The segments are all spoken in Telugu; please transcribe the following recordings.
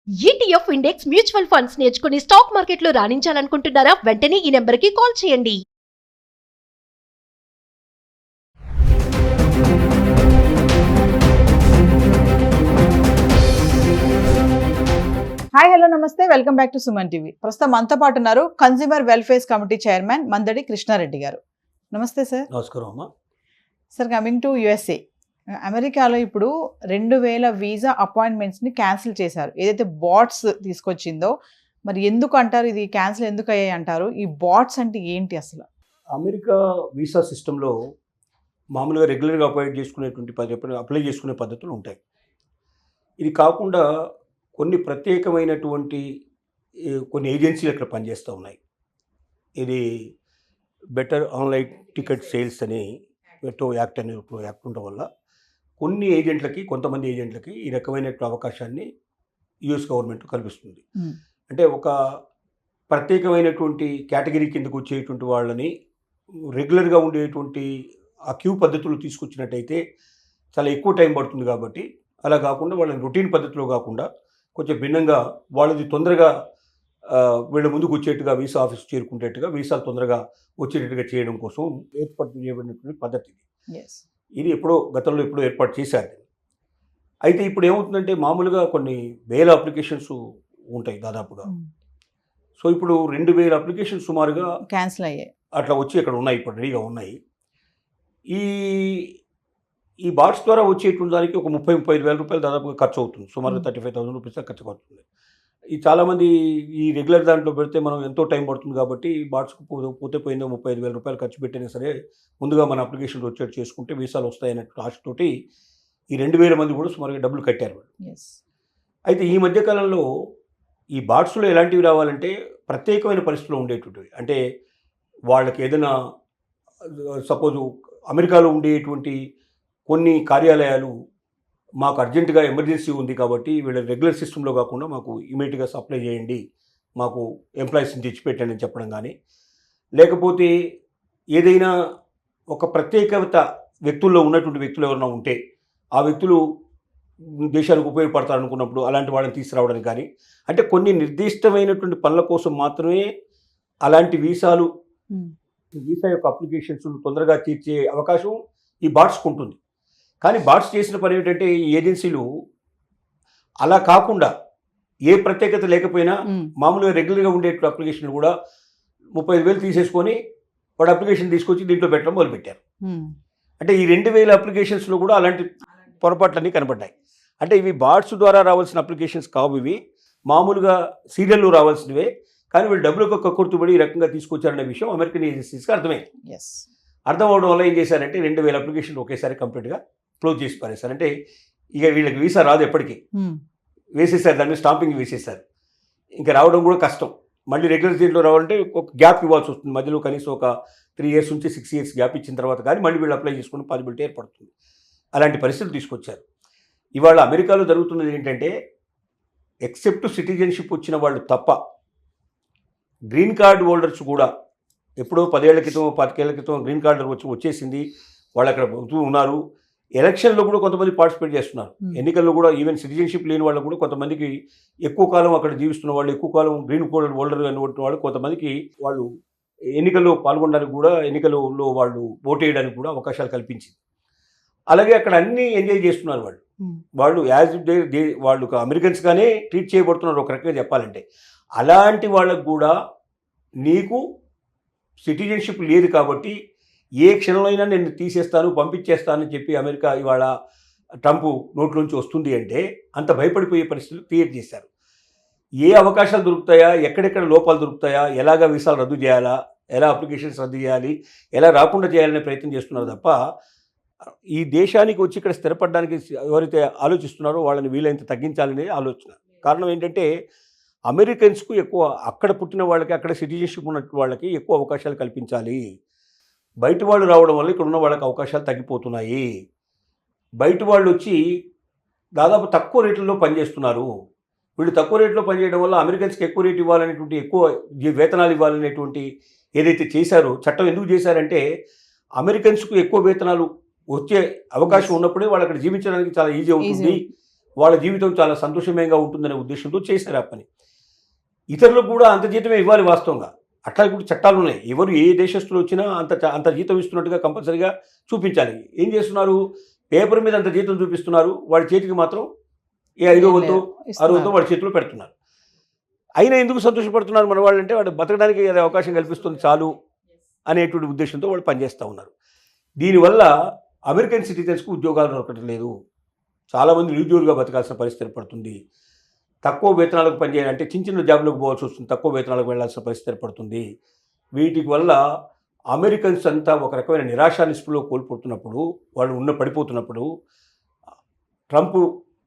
ఈటీఎఫ్ ఇండెక్స్ మ్యూచువల్ ఫండ్స్ నేర్చుకుని స్టాక్ మార్కెట్లో రాణించాలనుకుంటున్నారా? వెంటనే ఈ నెంబర్కి కాల్ చేయండి. హాయ్ హలో నమస్తే, welcome back to Suman TV. ప్రస్తుతం మనతో పాటు ఉన్నారు consumer welfare committee chairman Mandadi Krishna Reddy గారు. నమస్తే సార్. నమస్కారం అమ్మా. సార్, కమింగ్ టు యుఎస్ఏ, అమెరికాలో ఇప్పుడు 2000 వీసా అపాయింట్మెంట్స్ని క్యాన్సిల్ చేశారు. ఏదైతే బాట్స్ తీసుకొచ్చిందో, మరి ఎందుకు అంటారు, ఇది క్యాన్సిల్ ఎందుకు అయ్యాయి అంటారు? ఈ బాట్స్ అంటే ఏంటి అసలు? అమెరికా వీసా సిస్టంలో మామూలుగా రెగ్యులర్గా అప్లై చేసుకునే పద్ధతులు ఉంటాయి. ఇది కాకుండా కొన్ని ప్రత్యేకమైనటువంటి కొన్ని ఏజెన్సీలు ఇక్కడ పనిచేస్తూ ఉన్నాయి. ఇది బెటర్ ఆన్లైన్ టికెట్ సేల్స్ అని యాక్ట్ ఉండడం వల్ల కొంతమంది ఏజెంట్లకి ఈ రకమైన అవకాశాన్ని యుఎస్ గవర్నమెంట్ కల్పిస్తుంది. అంటే ఒక ప్రత్యేకమైనటువంటి కేటగిరీ కిందకు వచ్చేటువంటి వాళ్ళని రెగ్యులర్గా ఉండేటువంటి ఆ క్యూ పద్ధతులు తీసుకొచ్చినట్టయితే చాలా ఎక్కువ టైం పడుతుంది. కాబట్టి అలా కాకుండా వాళ్ళని రొటీన్ పద్ధతిలో కాకుండా కొంచెం భిన్నంగా వాళ్ళది తొందరగా వీళ్ళ ముందుకు వచ్చేట్టుగా, వీసా ఆఫీస్ చేరుకునేట్టుగా, వీసాలు తొందరగా వచ్చేటట్టుగా చేయడం కోసం ఏర్పాటు చేయబడినటువంటి పద్ధతి ఇది. ఇది గతంలో ఎప్పుడో ఏర్పాటు చేశారు. అయితే ఇప్పుడు ఏమవుతుందంటే, మామూలుగా కొన్ని వేల అప్లికేషన్స్ ఉంటాయి దాదాపుగా. సో ఇప్పుడు 2000 అప్లికేషన్స్ సుమారుగా క్యాన్సిల్ అయ్యాయి, అట్లా వచ్చి ఇక్కడ ఉన్నాయి, ఇప్పుడు రెడీగా ఉన్నాయి. ఈ బాట్స్ ద్వారా వచ్చేటువంటి దానికి ఒక 35 వేల రూపాయలు దాదాపుగా ఖర్చు అవుతుంది. సుమారుగా 35,000 రూపీస్ ఖర్చు అవుతుంది. ఈ చాలామంది ఈ రెగ్యులర్ దాంట్లో పెడితే మనం ఎంతో టైం పడుతుంది కాబట్టి బాట్స్కి పోయిందో 35,000 రూపాయలు ఖర్చు పెట్టినా సరే ముందుగా మన అప్లికేషన్ వచ్చేట్టు చేసుకుంటే వీసాలు వస్తాయన్నట్టు ఆశతోటి ఈ 2,000 మంది కూడా సుమారుగా డబ్బులు కట్టారు వాళ్ళు. అయితే ఈ మధ్యకాలంలో ఈ బాట్స్లో ఎలాంటివి రావాలంటే ప్రత్యేకమైన పరిస్థితుల్లో ఉండేటువంటివి. అంటే వాళ్ళకి ఏదైనా సపోజు అమెరికాలో ఉండేటువంటి కొన్ని కార్యాలయాలు మాకు అర్జెంటుగా ఎమర్జెన్సీ ఉంది కాబట్టి వీళ్ళ రెగ్యులర్ సిస్టంలో కాకుండా మాకు ఇమీడియట్గా సప్లై చేయండి, మాకు ఎంప్లాయీస్ని తెచ్చిపెట్టండి అని చెప్పడం కానీ, లేకపోతే ఏదైనా ఒక ప్రత్యేకత వ్యక్తుల్లో ఉన్నటువంటి వ్యక్తులు ఎవరైనా ఉంటే ఆ వ్యక్తులు దేశానికి ఉపయోగపడతారు అనుకున్నప్పుడు అలాంటి వాళ్ళని తీసుకురావడానికి కానీ, అంటే కొన్ని నిర్దిష్టమైనటువంటి పనుల కోసం మాత్రమే అలాంటి వీసా యొక్క అప్లికేషన్స్ తొందరగా తీర్చే అవకాశం ఈ బాట్స్కి ఉంటుంది. కానీ బాట్స్ చేసిన పని ఏంటంటే, ఈ ఏజెన్సీలు అలా కాకుండా ఏ ప్రత్యేకత లేకపోయినా మామూలుగా రెగ్యులర్గా ఉండే అప్లికేషన్లు కూడా 35,000 తీసేసుకొని వాడు అప్లికేషన్ తీసుకొచ్చి దీంట్లో పెట్టడం మొదలుపెట్టారు. అంటే ఈ 2,000 అప్లికేషన్స్లో కూడా అలాంటి పొరపాట్లన్నీ కనబడ్డాయి. అంటే ఇవి బాట్స్ ద్వారా రావాల్సిన అప్లికేషన్స్ కావు, ఇవి మామూలుగా సీరియల్లో రావాల్సినవే. కానీ వీళ్ళు డబ్బులకు కక్కుర్తుబడి ఈ రకంగా తీసుకొచ్చారనే విషయం అమెరికన్ ఏజెన్సీస్కి అర్థమైంది. అర్థం అవడం వల్ల ఏం చేశారంటే 2,000 అప్లికేషన్లు ఒకేసారి కంప్లీట్గా క్లోజ్ చేసి పారేశారు. అంటే ఇక వీళ్ళకి వీసా రాదు, ఎప్పటికీ వేసేసారు, దాని మీద స్టాంపింగ్ వేసేసారు. ఇంకా రావడం కూడా కష్టం. మళ్ళీ రెగ్యులర్ దీంట్లో రావాలంటే ఒక గ్యాప్ ఇవ్వాల్సి వస్తుంది. మధ్యలో కనీసం ఒక 3 years నుంచి 6 years గ్యాప్ ఇచ్చిన తర్వాత కానీ మళ్ళీ వీళ్ళు అప్లై చేసుకుని పాసిబిలిటీ ఏర్పడుతుంది. అలాంటి పరిస్థితులు తీసుకొచ్చారు. ఇవాళ అమెరికాలో జరుగుతున్నది ఏంటంటే, ఎక్సెప్ట్ సిటిజన్షిప్ వచ్చిన వాళ్ళు తప్ప గ్రీన్ కార్డ్ హోల్డర్స్ కూడా ఎప్పుడో 10 ఏళ్ల క్రితం 15 ఏళ్ల క్రితం గ్రీన్ కార్డు వచ్చేసింది, వాళ్ళు అక్కడ ఉన్నారు. ఎలక్షన్లో కూడా కొంతమంది పార్టిసిపేట్ చేస్తున్నారు. ఎన్నికల్లో కూడా ఈవెన్ సిటిజన్షిప్ లేని వాళ్ళు కూడా కొంతమందికి ఎక్కువ కాలం అక్కడ జీవిస్తున్న వాళ్ళు, ఎక్కువ కాలం గ్రీన్ కార్డ్ హోల్డర్ అనేటువంటి వాళ్ళు కొంతమందికి వాళ్ళు ఎన్నికల్లో పాల్గొనడానికి కూడా, ఎన్నికల్లో వాళ్ళు ఓటు వేయడానికి కూడా అవకాశాలు కల్పించింది. అలాగే అక్కడ అన్నీ ఎంజాయ్ చేస్తున్నారు వాళ్ళు యాజ్ వాళ్ళు అమెరికన్స్గానే ట్రీట్ చేయబడుతున్నారు ఒక రకంగా చెప్పాలంటే. అలాంటి వాళ్ళకు కూడా నీకు సిటిజన్షిప్ లేదు కాబట్టి ఏ క్షణంలో అయినా నేను తీసేస్తాను, పంపించేస్తానని చెప్పి అమెరికా ఇవాళ ట్రంప్ నోట్లోంచి వస్తుంది అంటే అంత భయపడిపోయే పరిస్థితులు క్రియేట్ చేశారు. ఏ అవకాశాలు దొరుకుతాయా, ఎక్కడెక్కడ లోపాలు దొరుకుతాయా, ఎలాగా వీసాలు రద్దు చేయాలా, ఎలా అప్లికేషన్స్ రద్దు చేయాలి, ఎలా రాకుండా చేయాలనే ప్రయత్నం చేస్తున్నారు తప్ప ఈ దేశానికి వచ్చి ఇక్కడ స్థిరపడడానికి ఎవరైతే ఆలోచిస్తున్నారో వాళ్ళని వీలైనంత తగ్గించాలనే ఆలోచన. కారణం ఏంటంటే, అమెరికన్స్కు ఎక్కువ అక్కడ పుట్టిన వాళ్ళకి, అక్కడ సిటిజన్షిప్ ఉన్నట్టు వాళ్ళకి ఎక్కువ అవకాశాలు కల్పించాలి. బయట వాళ్ళు రావడం వల్ల ఇక్కడ ఉన్న వాళ్ళకి అవకాశాలు తగ్గిపోతున్నాయి. బయట వాళ్ళు వచ్చి దాదాపు తక్కువ రేట్లలో పనిచేస్తున్నారు. వీళ్ళు తక్కువ రేట్లో పనిచేయడం వల్ల అమెరికన్స్కి ఎక్కువ రేట్ ఇవ్వాలనేటువంటి, ఎక్కువ వేతనాలు ఇవ్వాలనేటువంటి ఏదైతే చేశారో చట్టం ఎందుకు చేశారంటే, అమెరికన్స్కు ఎక్కువ వేతనాలు వచ్చే అవకాశం ఉన్నప్పుడే వాళ్ళు అక్కడ జీవించడానికి చాలా ఈజీ అవుతుంది. వాళ్ళ జీవితం చాలా సంతోషమయంగా ఉంటుందనే ఉద్దేశంతో చేశారు ఆ పని. ఇతరులకు కూడా అంత జీతమే ఇవ్వాలి వాస్తవంగా. అట్లా ఇప్పుడు చట్టాలు ఉన్నాయి. ఎవరు ఏ దేశస్తులు వచ్చినా అంత జీతం ఇస్తున్నట్టుగా కంపల్సరీగా చూపించాలి. ఏం చేస్తున్నారు, పేపర్ మీద అంత జీతం చూపిస్తున్నారు, వాడి చేతికి మాత్రం ఏ 5వ వంతు 6వ వంతు వాడి చేతిలో పెడుతున్నారు. అయినా ఎందుకు సంతోషపడుతున్నారు మన వాళ్ళు అంటే, వాడు బతకడానికి అది అవకాశం కల్పిస్తుంది చాలు అనేటువంటి ఉద్దేశంతో వాళ్ళు పనిచేస్తూ ఉన్నారు. దీనివల్ల అమెరికన్ సిటిజన్స్కు ఉద్యోగాలు దొరకడం లేదు. చాలామంది నిరుద్యోగులుగా బతకాల్సిన పరిస్థితి ఏర్పడుతుంది. తక్కువ వేతనాలకు పనిచేయాలంటే చిన్న చిన్న జాబ్లకు పోవాల్సి వస్తుంది, తక్కువ వేతనాలకు వెళ్లాల్సిన పరిస్థితి ఏర్పడుతుంది. వీటికి వల్ల అమెరికన్స్ అంతా ఒక రకమైన నిరాశా నిస్పృహలో కోల్పోతున్నప్పుడు, వాళ్ళు పడిపోతున్నప్పుడు ట్రంప్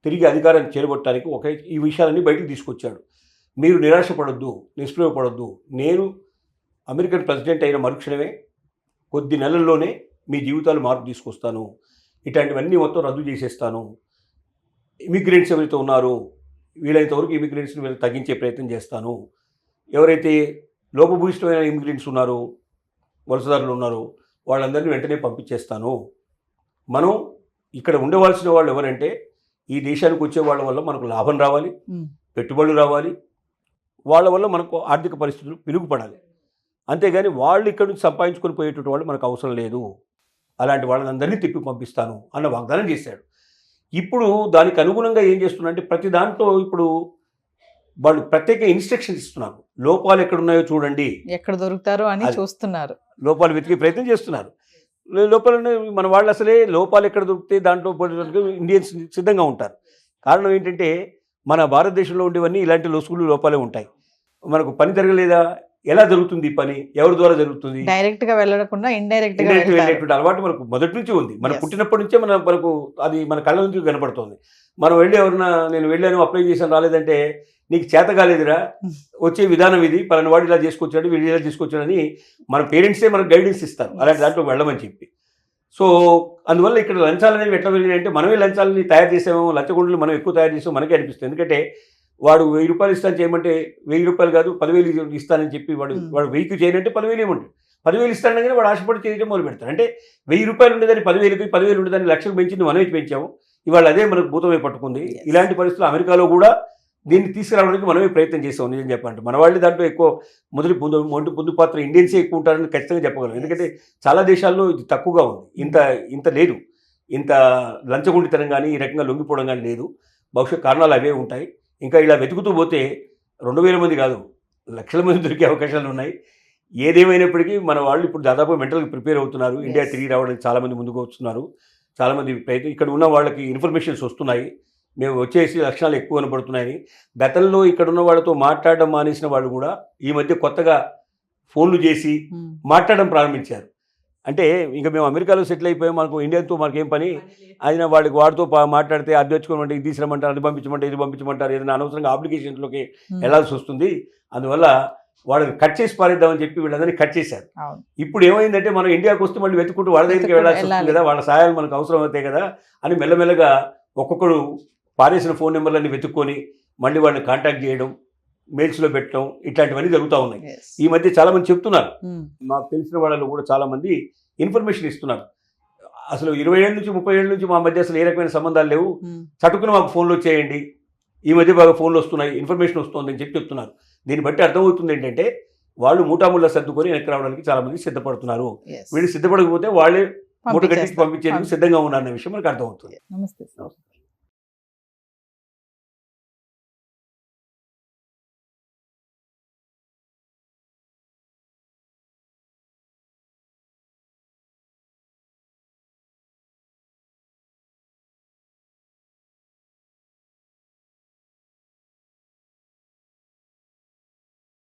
తిరిగి అధికారాన్ని చేరగొట్టడానికి ఈ విషయాలన్నీ బయటకు తీసుకొచ్చాడు. మీరు నిరాశపడొద్దు, నిస్పృహపడొద్దు, నేను అమెరికన్ ప్రెసిడెంట్ అయిన మరుక్షణమే కొద్ది నెలల్లోనే మీ జీవితాలు మార్పు తీసుకొస్తాను, ఇట్లాంటివన్నీ మొత్తం రద్దు చేసేస్తాను, ఇమిగ్రెంట్స్ ఎవరైతే ఉన్నారో వీలైనంతవరకు ఇమిగ్రెంట్స్ని తగ్గించే ప్రయత్నం చేస్తాను, ఎవరైతే లోపభూయిష్టమైన ఇమిగ్రెంట్స్ ఉన్నారో వలసదారులు ఉన్నారో వాళ్ళందరినీ వెంటనే పంపించేస్తాను. మనం ఇక్కడ ఉండవలసిన వాళ్ళు ఎవరంటే ఈ దేశానికి వచ్చే వాళ్ళ వల్ల మనకు లాభం రావాలి, పెట్టుబడులు రావాలి, వాళ్ళ వల్ల మనకు ఆర్థిక పరిస్థితులు మెరుగుపడాలి. అంతేగాని వాళ్ళు ఇక్కడ నుంచి సంపాదించుకొని పోయేటువంటి వాళ్ళు మనకు అవసరం లేదు, అలాంటి వాళ్ళందరినీ తిప్పి పంపిస్తాను అన్న వాగ్దానం చేశాడు. ఇప్పుడు దానికి అనుగుణంగా ఏం చేస్తున్నారంటే ప్రతి దాంట్లో ఇప్పుడు వాళ్ళు ప్రత్యేక ఇన్స్ట్రక్షన్స్ ఇస్తున్నారు. లోపాలు ఎక్కడున్నాయో చూడండి, ఎక్కడ దొరుకుతారో అని చూస్తున్నారు, లోపాలు వెతికే ప్రయత్నం చేస్తున్నారు. లోపాలు మన వాళ్ళు అసలే లోపాలు ఎక్కడ దొరికితే దాంట్లో ఇండియన్స్ సిద్ధంగా ఉంటారు. కారణం ఏంటంటే మన భారతదేశంలో ఉండేవన్నీ ఇలాంటి లొసుగులు లోపాలే ఉంటాయి. మనకు పని జరగలేదా, ఎలా జరుగుతుంది ఈ పని, ఎవరి ద్వారా జరుగుతుంది, డైరెక్ట్ గా వెళ్ళకుండా ఇండైరెక్ట్ గా వెళ్ళేటువంటి అలవాటు మనకు మొదటి నుంచి ఉంది. మన పుట్టినప్పటి నుంచే మనకు అది మన కళ్ళ నుంచి కనపడుతుంది. మనం వెళ్ళి నేను వెళ్ళాను అప్లై చేశాను రాలేదంటే నీకు చేత కాలేదురా, వచ్చే విధానం ఇది, పలానా వాడు ఇలా చేసుకొచ్చాడు వీళ్ళు ఇలా చేసుకొచ్చాడని మన పేరెంట్సే మనకు గైడెన్స్ ఇస్తారు అలాంటి దాంట్లో వెళ్ళమని చెప్పి. సో అందువల్ల ఇక్కడ లంచాలు అనేవి ఎట్లా వెళ్ళినాయంటే మనమే లంచాలని తయారు చేసాము, లంచగొండలు మనం ఎక్కువ తయారు చేసాము మనకే అనిపిస్తుంది. ఎందుకంటే వాడు 1000 రూపాయలు ఇస్తాను చేయమంటే 1000 రూపాయలు కాదు 10,000 ఇస్తానని చెప్పి వాడు 1000కి చేయనంటే 10,000 ఏమంటాడు, 10,000 ఇస్తానని వాడు ఆశపడి చేయడం మొదలు పెడతాడు. అంటే 1000 రూపాయలు ఉండేదాన్ని 10,000కి, 10,000 ఉండేదాన్ని లక్షలు పెంచింది మనమే పెంచాము, ఇవాళ అదే మనకు భూతమై పట్టుకుంది. ఇలాంటి పరిస్థితులు అమెరికాలో కూడా దీన్ని తీసుకురావడానికి మనమే ప్రయత్నం చేసాం. నిజం చెప్పాలంటే మన వాళ్ళు దాంట్లో ఎక్కువ ముందు పాత్ర ఇండియన్సే ఎక్కువ ఉంటారని ఖచ్చితంగా చెప్పగలం. ఎందుకంటే చాలా దేశాల్లో ఇది తక్కువగా ఉంది, ఇంత లేదు, ఇంత లంచగొండితనం కానీ ఈ రకంగా లొంగిపోవడం కానీ లేదు. బహుశా కారణాలు అవే ఉంటాయి. ఇంకా ఇలా వెతుకుతూ పోతే 2,000 మంది కాదు లక్షల మంది దొరికే అవకాశాలు ఉన్నాయి. ఏదేమైనప్పటికీ మన వాళ్ళు ఇప్పుడు దాదాపు మెంటల్గా ప్రిపేర్ అవుతున్నారు. ఇండియా తిరిగి రావడానికి చాలామంది ముందుకు వస్తున్నారు. చాలామంది ప్రయత్నం ఇక్కడ ఉన్న వాళ్ళకి ఇన్ఫర్మేషన్స్ వస్తున్నాయి, మేము వచ్చేసి లక్షణాలు ఎక్కువ కనపడుతున్నాయని. గతంలో ఇక్కడ ఉన్న వాళ్ళతో మాట్లాడడం మానేసిన వాళ్ళు కూడా ఈ మధ్య కొత్తగా ఫోన్లు చేసి మాట్లాడడం ప్రారంభించారు. అంటే ఇంకా మేము అమెరికాలో సెటిల్ అయిపోయాం, మనకు ఇండియాతో మనకేం పని, అయినా వాడితో మాట్లాడితే అది తెచ్చుకోమంటే ఇది తీసుకురమ్మంటారు, అది పంపించమంటే ఇది పంపించమంటారు, ఏదైనా అనవసరంగా అప్లికేషన్స్లోకి వెళ్లాల్సి వస్తుంది, అందువల్ల వాళ్ళని కట్ చేసి పారేద్దామని చెప్పి వీళ్ళందరినీ కట్ చేశారు. ఇప్పుడు ఏమైందంటే మనం ఇండియాకి వస్తే మళ్ళీ వెతుకుంటూ వాళ్ళ దగ్గరికి వెళ్ళాల్సి వస్తుంది కదా, వాళ్ళ సహాయాలు మనకు అవసరం అవుతాయి కదా అని మెల్లమెల్లగా ఒక్కొక్కడు పారేసిన ఫోన్ నెంబర్లన్నీ వెతుక్కొని మళ్ళీ వాళ్ళని కాంటాక్ట్ చేయడం, మెయిల్స్లో పెట్టడం, ఇట్లాంటివన్నీ జరుగుతూ ఉన్నాయి. ఈ మధ్య చాలామంది చెప్తున్నారు, మాకు తెలిసిన వాళ్ళలో కూడా చాలామంది ఇన్ఫర్మేషన్ ఇస్తున్నారు. అసలు 20 ఏళ్ళ నుంచి 30 ఏళ్ళ నుంచి మా మధ్య అసలు ఏ రకమైన సంబంధాలు లేవు, చటుకుని మాకు ఫోన్లు వచ్చేయండి, ఈ మధ్య బాగా ఫోన్లు వస్తున్నాయి, ఇన్ఫర్మేషన్ వస్తుందని చెప్పి చెప్తున్నారు. దీన్ని బట్టి అర్థమవుతుంది ఏంటంటే వాళ్ళు మూటాముళ్ళ సర్దుకొని వెనక్కి రావడానికి చాలామంది సిద్ధపడుతున్నారు. వీళ్ళు సిద్ధపడకపోతే వాళ్ళే మూట కట్టి పంపించేందుకు సిద్ధంగా ఉన్నారన్న విషయం మనకు అర్థమవుతుంది. నమస్తే సార్.